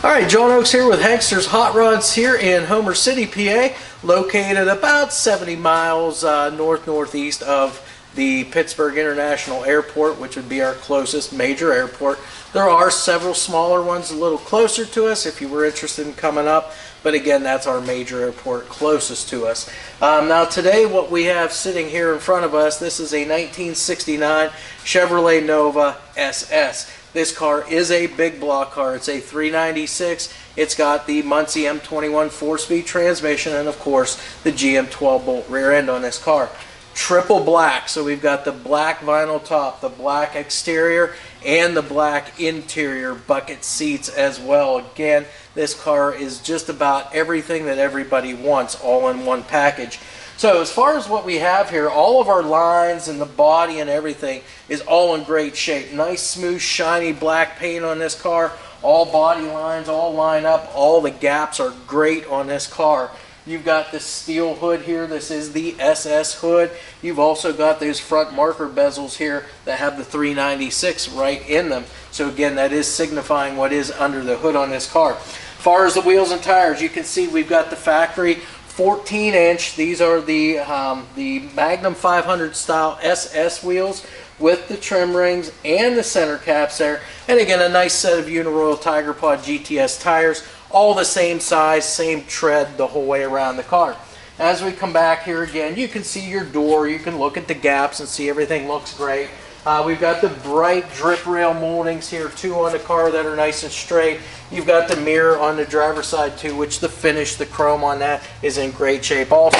Alright, John Oakes here with HANKSTERS Hot Rods here in Homer City, PA, located about 70 miles north-northeast of the Pittsburgh International Airport, which would be our closest major airport. There are several smaller ones a little closer to us if you were interested in coming up, but again, that's our major airport closest to us. Now today what we have sitting here in front of us, this is a 1969 Chevrolet Nova SS. This car is a big block car. It's a 396. It's got the Muncie M21 4-speed transmission and of course the GM 12-bolt rear end on this car. Triple black, so we've got the black vinyl top, the black exterior, and the black interior bucket seats as well. Again, this car is just about everything that everybody wants all in one package. So as far as what we have here, all of our lines and the body and everything is all in great shape. Nice, smooth, shiny black paint on this car. All body lines all line up. All the gaps are great on this car. You've got this steel hood here. This is the SS hood. You've also got those front marker bezels here that have the 396 right in them. So again, that is signifying what is under the hood on this car. As far as the wheels and tires, you can see we've got the factory 14-inch. These are the Magnum 500 style SS wheels with the trim rings and the center caps there. And again, a nice set of Uniroyal Tiger Pod GTS tires, all the same size, same tread the whole way around the car. As we come back here again, you can see your door, you can look at the gaps and see everything looks great. We've got the bright drip rail moldings here too on the car that are nice and straight. You've got the mirror on the driver's side too, which the finish, the chrome on that is in great shape also.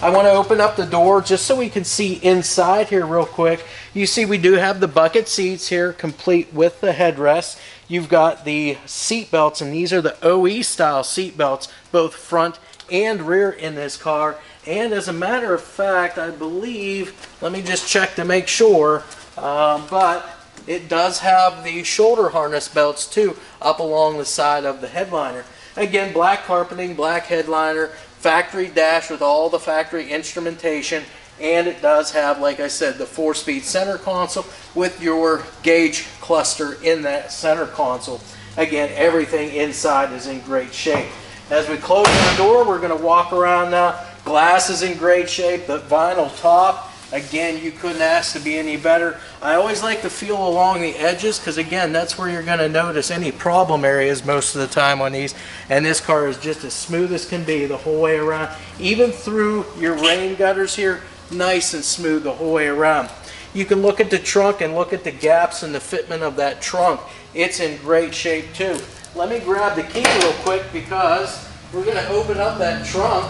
I want to open up the door just so we can see inside here real quick. You see we do have the bucket seats here complete with the headrests. You've got the seat belts, and these are the OE style seat belts, both front and rear in this car. And as a matter of fact, I believe, let me just check to make sure, but it does have the shoulder harness belts too up along the side of the headliner. Again, black carpeting, black headliner, factory dash with all the factory instrumentation, and it does have, like I said, the 4-speed center console with your gauge cluster in that center console. Again, everything inside is in great shape. As we close the door, we're going to walk around now. Glass is in great shape, the vinyl top. Again, you couldn't ask to be any better. I always like to feel along the edges because, again, that's where you're going to notice any problem areas most of the time on these. And this car is just as smooth as can be the whole way around. Even through your rain gutters here, nice and smooth the whole way around. You can look at the trunk and look at the gaps and the fitment of that trunk. It's in great shape too. Let me grab the key real quick because we're going to open up that trunk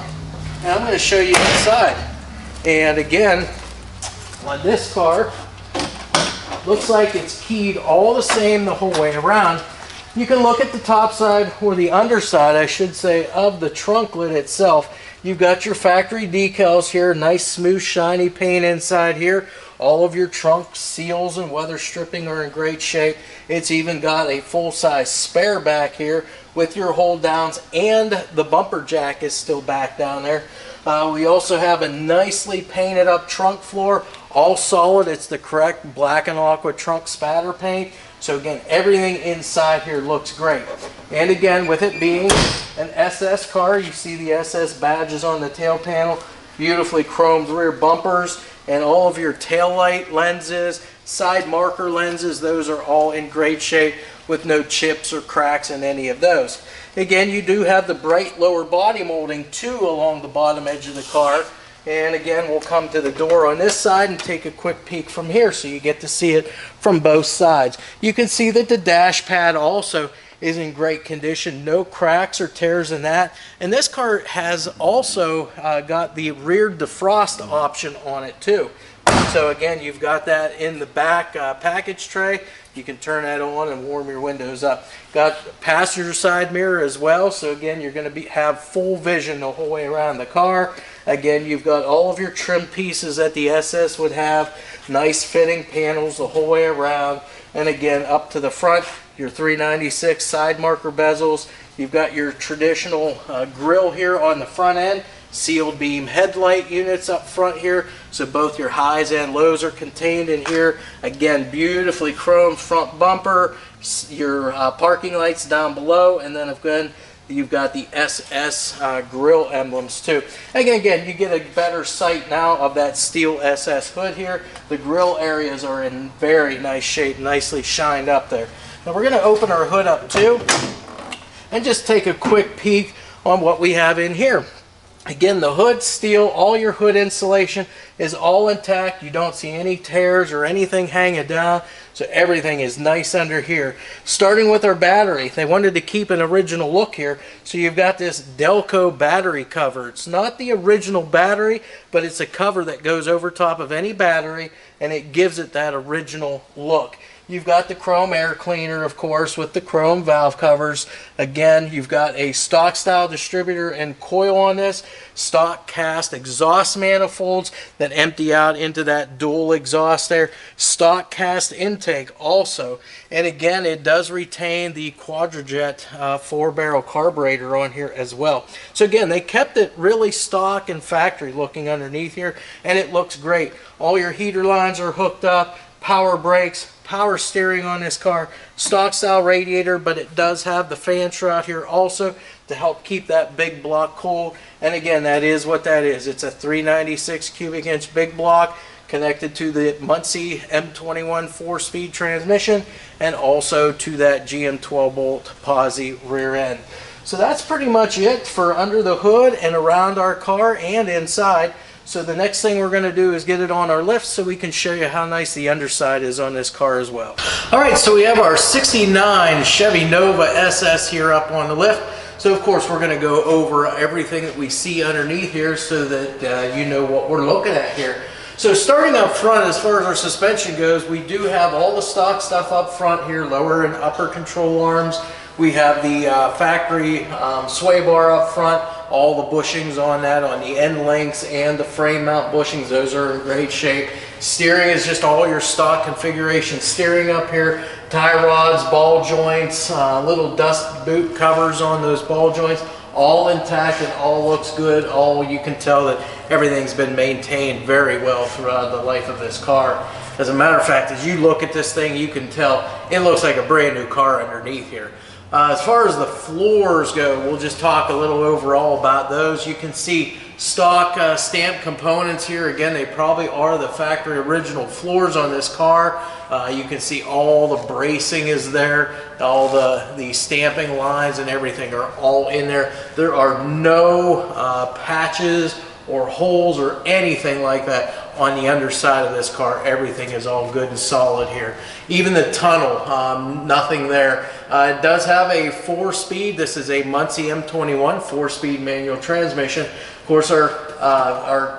and I'm going to show you inside. And again, on this car, looks like it's keyed all the same the whole way around. You can look at the top side, or the underside I should say, of the trunk lid itself. You've got your factory decals here, nice smooth shiny paint inside here. All of your trunk seals and weather stripping are in great shape. It's even got a full-size spare back here with your hold downs, and the bumper jack is still back down there. We also have a nicely painted up trunk floor, all solid. It's the correct black and aqua trunk spatter paint. So again, everything inside here looks great. And again, with it being an SS car, you see the SS badges on the tail panel, beautifully chromed rear bumpers, and all of your tail light lenses, side marker lenses, those are all in great shape with no chips or cracks in any of those. Again, you do have the bright lower body molding too along the bottom edge of the car. And again, we'll come to the door on this side and take a quick peek from here so you get to see it from both sides. You can see that the dash pad also is in great condition. No cracks or tears in that. And this car has also got the rear defrost option on it too. So again, you've got that in the back package tray. You can turn that on and warm your windows up. Got passenger side mirror as well. So again, you're going to have full vision the whole way around the car. Again, you've got all of your trim pieces that the SS would have. Nice fitting panels the whole way around. And again, up to the front, your 396 side marker bezels. You've got your traditional grille here on the front end. Sealed beam headlight units up front here, so both your highs and lows are contained in here. Again, beautifully chromed front bumper, your parking lights down below, and then again you've got the SS Grille emblems too. Again, you get a better sight now of that steel SS hood here. The grille areas are in very nice shape, nicely shined up there. Now we're going to open our hood up too and just take a quick peek on what we have in here. Again, the hood steel, all your hood insulation is all intact. You don't see any tears or anything hanging down, so everything is nice under here. Starting with our battery, they wanted to keep an original look here, so you've got this Delco battery cover. It's not the original battery, but it's a cover that goes over top of any battery, and it gives it that original look. You've got the chrome air cleaner, of course, with the chrome valve covers. Again, you've got a stock style distributor and coil on this. Stock cast exhaust manifolds that empty out into that dual exhaust there. Stock cast intake also. And again, it does retain the Quadrajet 4-barrel carburetor on here as well. So again, they kept it really stock and factory looking underneath here, and it looks great. All your heater lines are hooked up. Power brakes, power steering on this car, stock style radiator, but it does have the fan shroud here also to help keep that big block cool. And again, that is what that is. It's a 396 cubic inch big block connected to the Muncie M21 4-speed transmission and also to that GM 12-bolt posi rear end. So that's pretty much it for under the hood and around our car and inside. So the next thing we're going to do is get it on our lift so we can show you how nice the underside is on this car as well. Alright, so we have our 69 Chevy Nova SS here up on the lift. So of course we're going to go over everything that we see underneath here so that you know what we're looking at here. So starting up front, as far as our suspension goes, we do have all the stock stuff up front here, lower and upper control arms. We have the factory sway bar up front, all the bushings on that, on the end links and the frame mount bushings. Those are in great shape. Steering is just all your stock configuration steering up here. Tie rods, ball joints, little dust boot covers on those ball joints, all intact and all looks good. All you can tell that everything's been maintained very well throughout the life of this car. As a matter of fact, as you look at this thing, you can tell it looks like a brand new car underneath here. As far as the floors go, we'll just talk a little overall about those. You can see stock stamp components here. Again, they probably are the factory original floors on this car. You can see all the bracing is there. All the stamping lines and everything are all in there. There are no patches or holes or anything like that on the underside of this car. Everything is all good and solid here. Even the tunnel, nothing there. It does have a 4-speed. This is a Muncie M21 4-speed manual transmission. Of course, our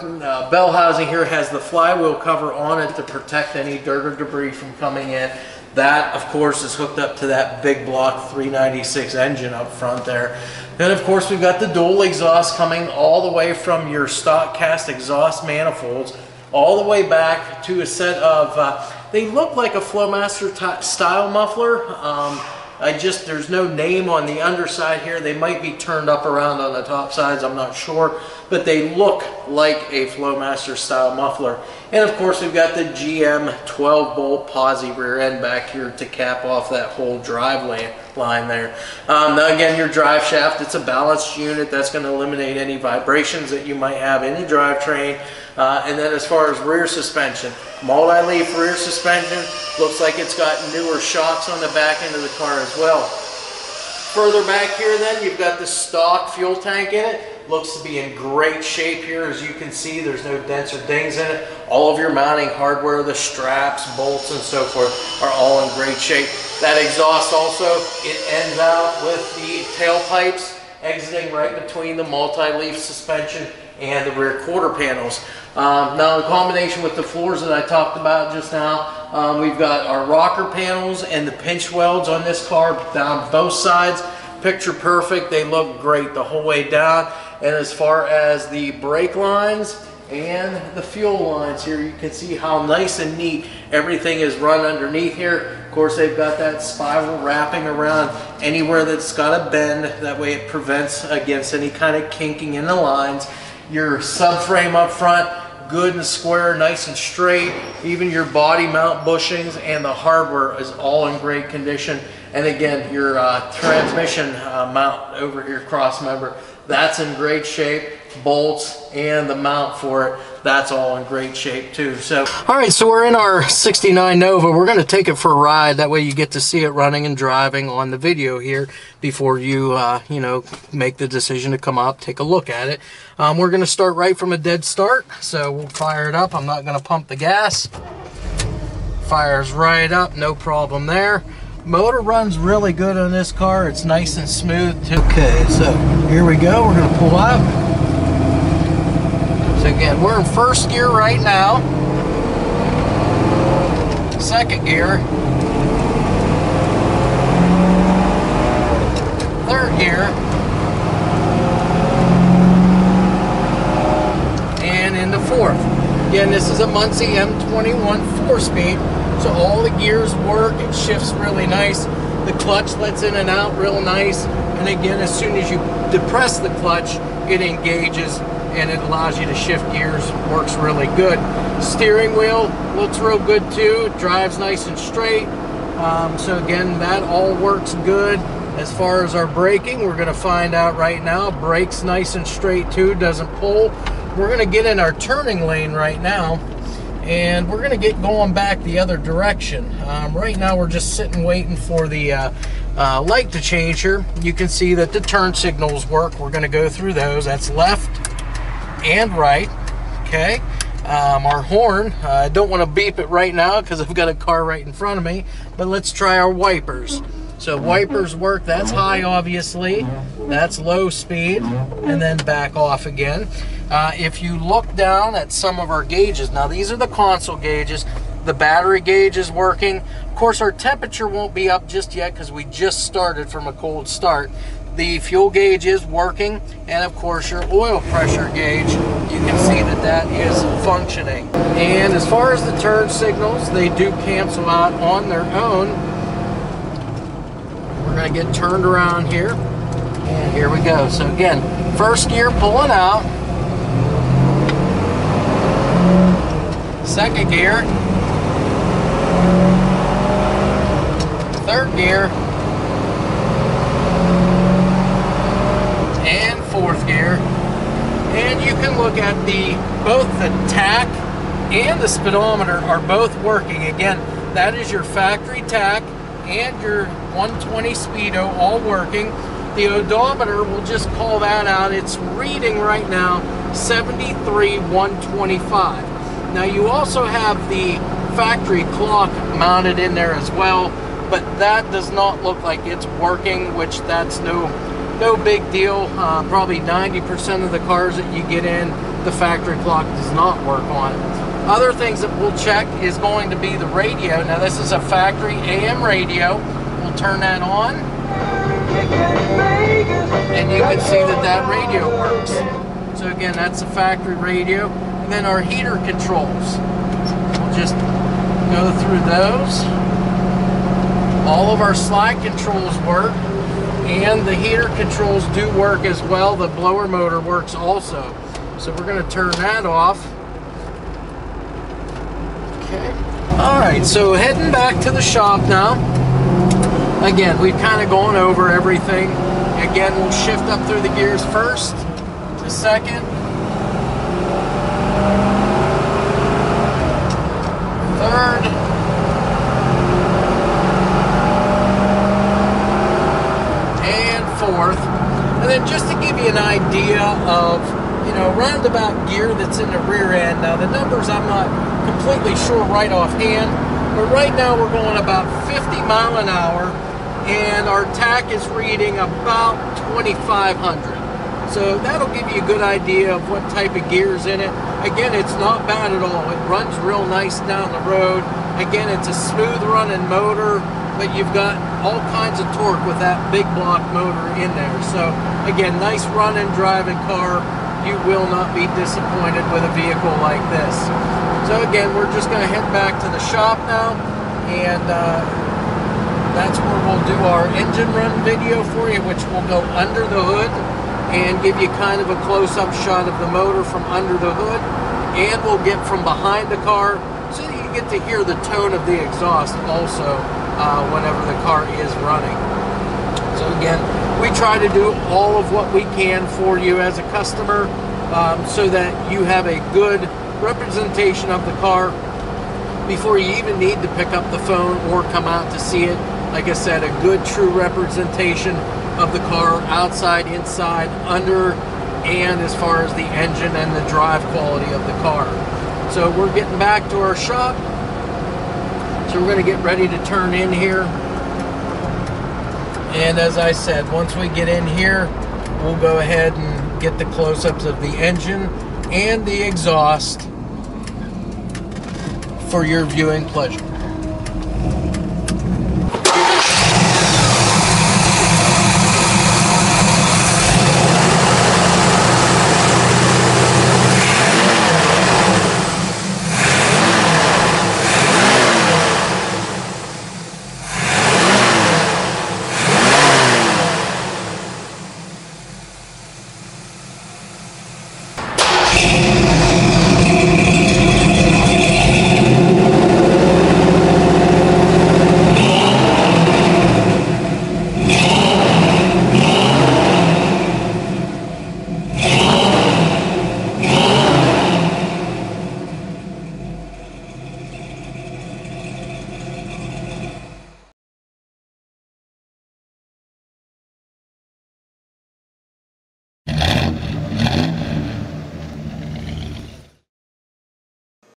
bell housing here has the flywheel cover on it to protect any dirt or debris from coming in. That, of course, is hooked up to that big block 396 engine up front there. Then, of course, we've got the dual exhaust coming all the way from your stock cast exhaust manifolds all the way back to a set of, they look like a Flowmaster style muffler. There's no name on the underside here. They might be turned up around on the top sides, I'm not sure, but they look like a Flowmaster style muffler. And of course we've got the GM 12-bolt posi rear end back here to cap off that whole drive line there. Now again, your drive shaft, it's a balanced unit. That's going to eliminate any vibrations that you might have in the drivetrain. And then as far as rear suspension, multi-leaf rear suspension, looks like it's got newer shocks on the back end of the car as well. Further back here then, you've got the stock fuel tank in it. Looks to be in great shape here. As you can see, there's no dents or dings in it. All of your mounting hardware, the straps, bolts, and so forth are all in great shape. That exhaust also, it ends out with the tailpipes exiting right between the multi-leaf suspension and the rear quarter panels. Now in combination with the floors that I talked about just now, we've got our rocker panels and the pinch welds on this car down both sides. Picture perfect. They look great the whole way down. And as far as the brake lines and the fuel lines here, you can see how nice and neat everything is run underneath here. Of course, they've got that spiral wrapping around anywhere that's got a bend. That way it prevents against any kind of kinking in the lines. Your subframe up front, good and square, nice and straight. Even your body mount bushings and the hardware is all in great condition. And again, your transmission mount over here, cross member, that's in great shape. Bolts and the mount for it, that's all in great shape too. So all right, so we're in our 69 Nova. We're going to take it for a ride. That way you get to see it running and driving on the video here before you you know, make the decision to come up, take a look at it. We're going to start right from a dead start, so we'll fire it up. I'm not going to pump the gas. Fires right up, no problem there. Motor runs really good on this car. It's nice and smooth too. Okay, so here we go. We're going to pull up. So again, we're in first gear right now. Second gear. Third gear. And into fourth. Again, this is a Muncie M21 4-speed. So all the gears work, it shifts really nice. The clutch lets in and out real nice. And again, as soon as you depress the clutch, it engages and it allows you to shift gears, works really good. Steering wheel looks real good too, it drives nice and straight. So again, that all works good. As far as our braking, we're gonna find out right now. Brakes nice and straight too, doesn't pull. We're gonna get in our turning lane right now, and we're going to get going back the other direction. Right now we're just sitting waiting for the light to change here. You can see that the turn signals work. We're going to go through those. That's left and right. Okay. Our horn, I don't want to beep it right now because I've got a car right in front of me, but let's try our wipers. So wipers work, that's high obviously, that's low speed, and then back off again. If you look down at some of our gauges, now these are the console gauges, the battery gauge is working. Of course our temperature won't be up just yet because we just started from a cold start. The fuel gauge is working, and of course your oil pressure gauge, you can see that that is functioning. And as far as the turn signals, they do cancel out on their own. We're going to get turned around here, and here we go. So again, first gear pulling out, second gear, third gear, and fourth gear. And you can look at both the tach and the speedometer are both working. Again, that is your factory tach and your 120 speedo all working. The odometer, we'll just call that out. It's reading right now 73,125. Now you also have the factory clock mounted in there as well, but that does not look like it's working, which that's no big deal. Probably 90% of the cars that you get in, the factory clock does not work on it. Other things that we'll check is going to be the radio. Now this is a factory AM radio. We'll turn that on, and you can see that that radio works. So again, that's the factory radio. And then our heater controls, we'll just go through those. All of our slide controls work, and the heater controls do work as well. The blower motor works also. So we're going to turn that off. Okay. Alright, so heading back to the shop now. Again, we've kind of gone over everything. Again, we'll shift up through the gears first, to second, third, and fourth. And then just to give you an idea of, you know, roundabout gear that's in the rear end. Now the numbers I'm not completely sure right offhand, but right now we're going about 50 mile an hour, and our tach is reading about 2,500. So that'll give you a good idea of what type of gear is in it. Again, it's not bad at all. It runs real nice down the road. Again, it's a smooth running motor, but you've got all kinds of torque with that big block motor in there. So again, nice running, driving car. You will not be disappointed with a vehicle like this. So again, we're just going to head back to the shop now, and that's where we'll do our engine run video for you, which will go under the hood and give you kind of a close-up shot of the motor from under the hood, and we'll get from behind the car so that you get to hear the tone of the exhaust also whenever the car is running. So again, we try to do all of what we can for you as a customer, so that you have a good representation of the car before you even need to pick up the phone or come out to see it. Like I said, a good true representation of the car, outside, inside, under, and as far as the engine and the drive quality of the car. So we're getting back to our shop. So we're going to get ready to turn in here. And as I said, once we get in here, we'll go ahead and get the close-ups of the engine and the exhaust for your viewing pleasure.